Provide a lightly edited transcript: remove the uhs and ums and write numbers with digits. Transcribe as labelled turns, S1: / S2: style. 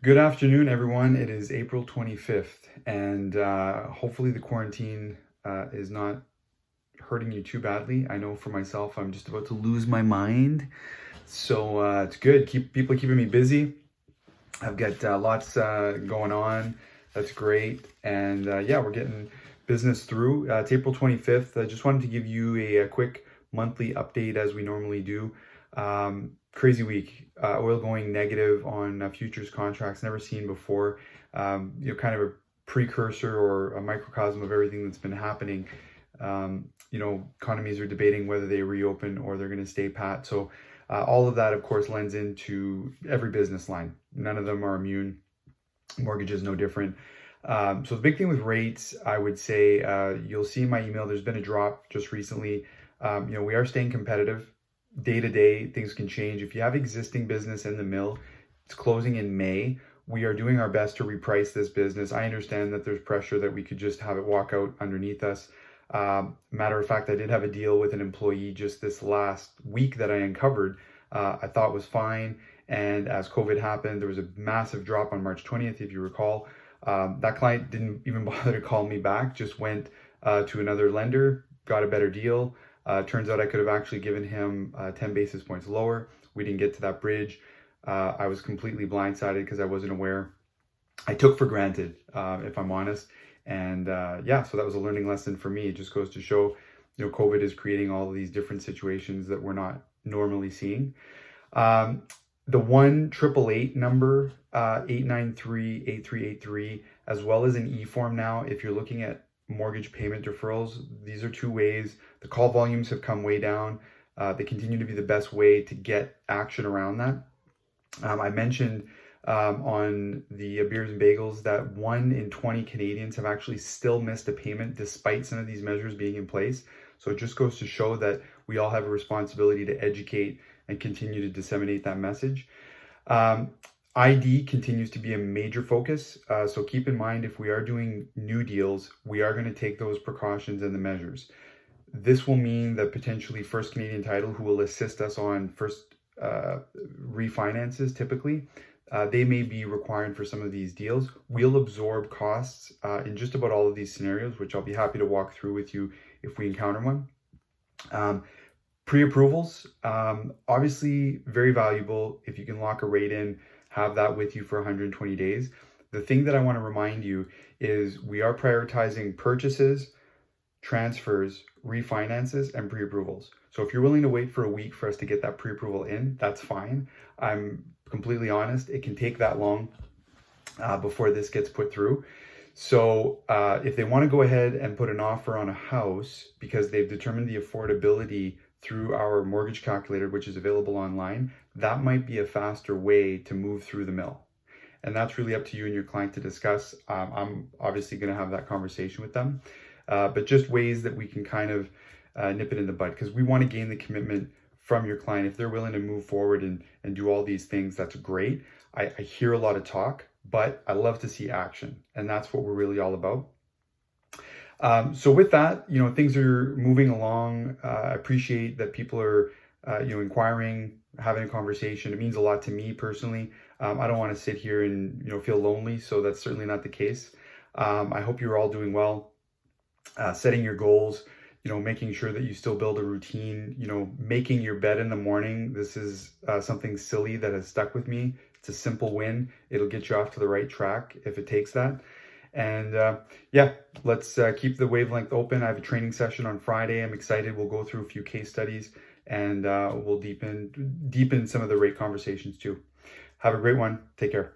S1: Good afternoon, everyone. It is April 25th, and hopefully the quarantine is not hurting you too badly. I know for myself, I'm just about to lose my mind. So it's good. People keeping me busy. I've got lots going on. That's great. And yeah, we're getting business through. It's April 25th. I just wanted to give you a quick monthly update as we normally do. Crazy week. Oil going negative on futures contracts, never seen before. Kind of a precursor or a microcosm of everything that's been happening. Economies are debating whether they reopen or they're going to stay pat. So all of that, of course, lends into every business line. None of them are immune. Mortgages, no different. So the big thing with rates, I would say, you'll see in my email, there's been a drop just recently. We are staying competitive. Day to day, things can change. If you have existing business in the mill, it's closing in May. We are doing our best to reprice this business. I understand that there's pressure that we could just have it walk out underneath us. Matter of fact, I did have a deal with an employee just this last week that I uncovered. I thought was fine. And as COVID happened, there was a massive drop on March 20th, if you recall. That client didn't even bother to call me back, just went to another lender, got a better deal. Turns out I could have actually given him 10 basis points lower. We didn't get to that bridge. I was completely blindsided because I wasn't aware. I took for granted, if I'm honest. And yeah, so that was a learning lesson for me. It just goes to show, COVID is creating all of these different situations that we're not normally seeing. The 1-888 number, 893-8383, as well as an e-form now, if you're looking at mortgage payment deferrals, these are two ways. The call volumes have come way down. They continue to be the best way to get action around that. I mentioned on the Beers and Bagels that 1 in 20 Canadians have actually still missed a payment despite some of these measures being in place. So it just goes to show that we all have a responsibility to educate and continue to disseminate that message. ID continues to be a major focus. So keep in mind, if we are doing new deals, we are going to take those precautions and the measures. This will mean that potentially First Canadian Title, who will assist us on first refinances typically, they may be required for some of these deals. We'll absorb costs in just about all of these scenarios, which I'll be happy to walk through with you if we encounter one. Pre-approvals, obviously very valuable. If you can lock a rate in, have that with you for 120 days. The thing that I want to remind you is we are prioritizing purchases, transfers, refinances, and pre-approvals. So if you're willing to wait for a week for us to get that pre-approval in, that's fine. I'm completely honest, it can take that long before this gets put through. So if they want to go ahead and put an offer on a house because they've determined the affordability through our mortgage calculator, which is available online, that might be a faster way to move through the mill. And that's really up to you and your client to discuss. I'm obviously going to have that conversation with them, but just ways that we can kind of nip it in the bud, because we want to gain the commitment from your client. If they're willing to move forward and do all these things, that's great. I hear a lot of talk, but I love to see action. And that's what we're really all about. So with that, things are moving along. I appreciate that people are, inquiring, having a conversation. It means a lot to me personally. I don't want to sit here and, feel lonely. So that's certainly not the case. I hope you're all doing well, setting your goals, making sure that you still build a routine, making your bed in the morning. This is something silly that has stuck with me. It's a simple win. It'll get you off to the right track if it takes that. And yeah, let's keep the wavelength open. I have a training session on Friday. I'm excited. We'll go through a few case studies and we'll deepen some of the rate conversations too. Have a great one. Take care.